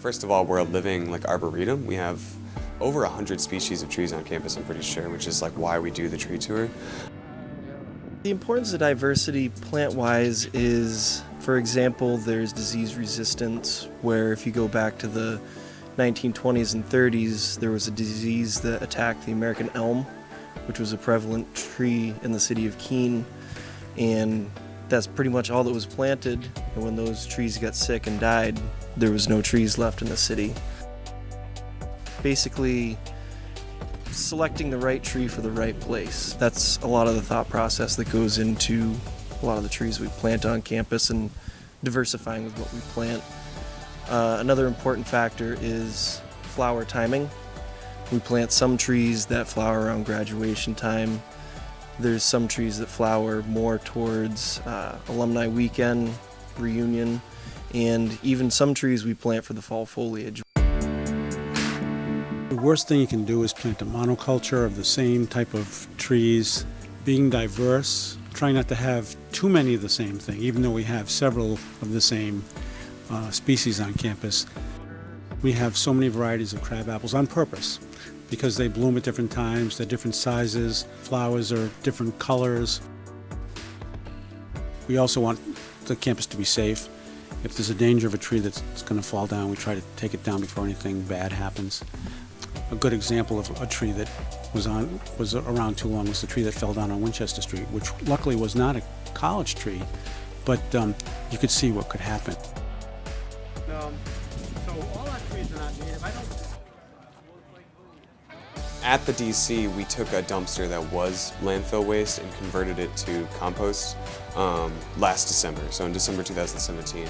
First of all, we're a living arboretum. We have over 100 species of trees on campus, I'm pretty sure, which is why we do the tree tour. The importance of diversity plant-wise is, for example, there's disease resistance, where if you go back to the 1920s and 30s, there was a disease that attacked the American elm, which was a prevalent tree in the city of Keene, and that's pretty much all that was planted. And when those trees got sick and died, there was no trees left in the city. Basically, selecting the right tree for the right place. That's a lot of the thought process that goes into a lot of the trees we plant on campus and diversifying with what we plant. Another important factor is flower timing. We plant some trees that flower around graduation time. There's some trees that flower more towards alumni weekend, reunion, and even some trees we plant for the fall foliage. The worst thing you can do is plant a monoculture of the same type of trees. Being diverse, trying not to have too many of the same thing, even though we have several of the same species on campus. We have so many varieties of crab apples on purpose because they bloom at different times, they're different sizes, flowers are different colors. We also want the campus to be safe. If there's a danger of a tree that's going to fall down, we try to take it down before anything bad happens. A good example of a tree that was around too long was the tree that fell down on Winchester Street, which luckily was not a college tree, but you could see what could happen. So all our trees are not native. At the DC, we took a dumpster that was landfill waste and converted it to compost last December, so in December 2017.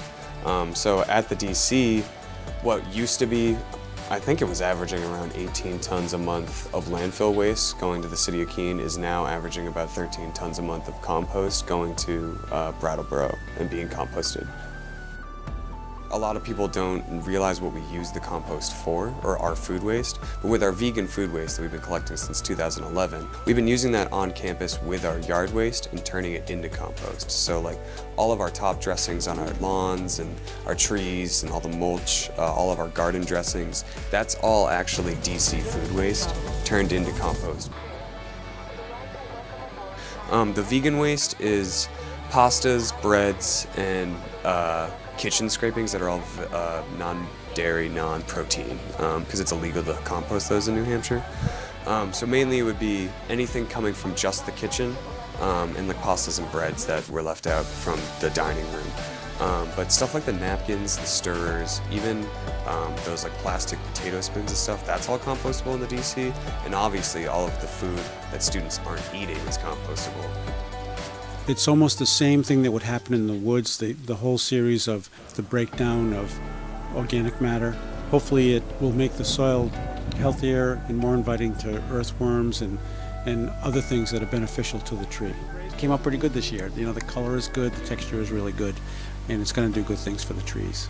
So at the DC, what used to be, I think it was averaging around 18 tons a month of landfill waste going to the city of Keene, is now averaging about 13 tons a month of compost going to Brattleboro and being composted. A lot of people don't realize what we use the compost for, or our food waste, but with our vegan food waste that we've been collecting since 2011, we've been using that on campus with our yard waste and turning it into compost. So all of our top dressings on our lawns and our trees and all the mulch, all of our garden dressings, that's all actually DC food waste turned into compost. The vegan waste is pastas, breads, and kitchen scrapings that are all non-dairy, non-protein, because it's illegal to compost those in New Hampshire. So mainly it would be anything coming from just the kitchen and the pastas and breads that were left out from the dining room. But stuff like the napkins, the stirrers, even those plastic potato skins and stuff, that's all compostable in the DC. And obviously all of the food that students aren't eating is compostable. It's almost the same thing that would happen in the woods, the whole series of the breakdown of organic matter. Hopefully it will make the soil healthier and more inviting to earthworms and other things that are beneficial to the tree. It came out pretty good this year. The color is good, the texture is really good, and it's going to do good things for the trees.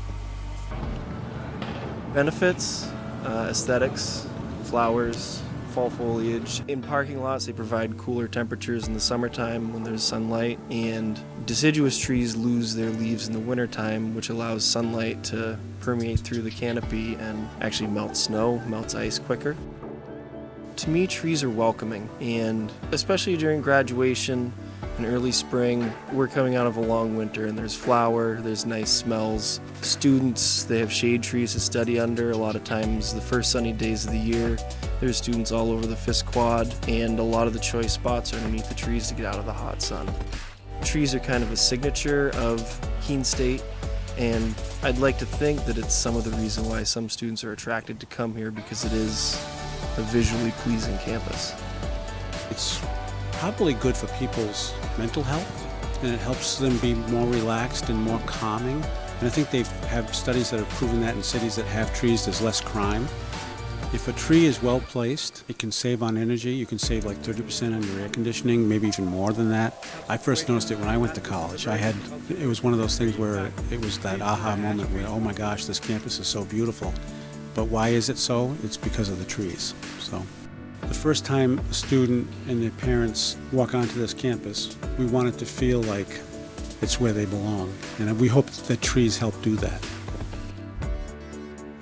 Benefits, aesthetics, flowers, fall foliage. In parking lots, they provide cooler temperatures in the summertime when there's sunlight, and deciduous trees lose their leaves in the wintertime, which allows sunlight to permeate through the canopy and actually melt snow, melts ice quicker. To me, trees are welcoming, and especially during graduation and early spring, we're coming out of a long winter and there's flower, there's nice smells. Students, they have shade trees to study under. A lot of times the first sunny days of the year, there's students all over the Fisk Quad, and a lot of the choice spots are underneath the trees to get out of the hot sun. Trees are kind of a signature of Keene State, and I'd like to think that it's some of the reason why some students are attracted to come here, because it is a visually pleasing campus. It's probably good for people's mental health, and it helps them be more relaxed and more calming. And I think they have studies that have proven that in cities that have trees, there's less crime. If a tree is well placed, it can save on energy. You can save 30% on your air conditioning, maybe even more than that. I first noticed it when I went to college. It was one of those things where it was that aha moment where, oh my gosh, this campus is so beautiful. But why is it so? It's because of the trees. So the first time a student and their parents walk onto this campus, we want it to feel like it's where they belong. And we hope that trees help do that.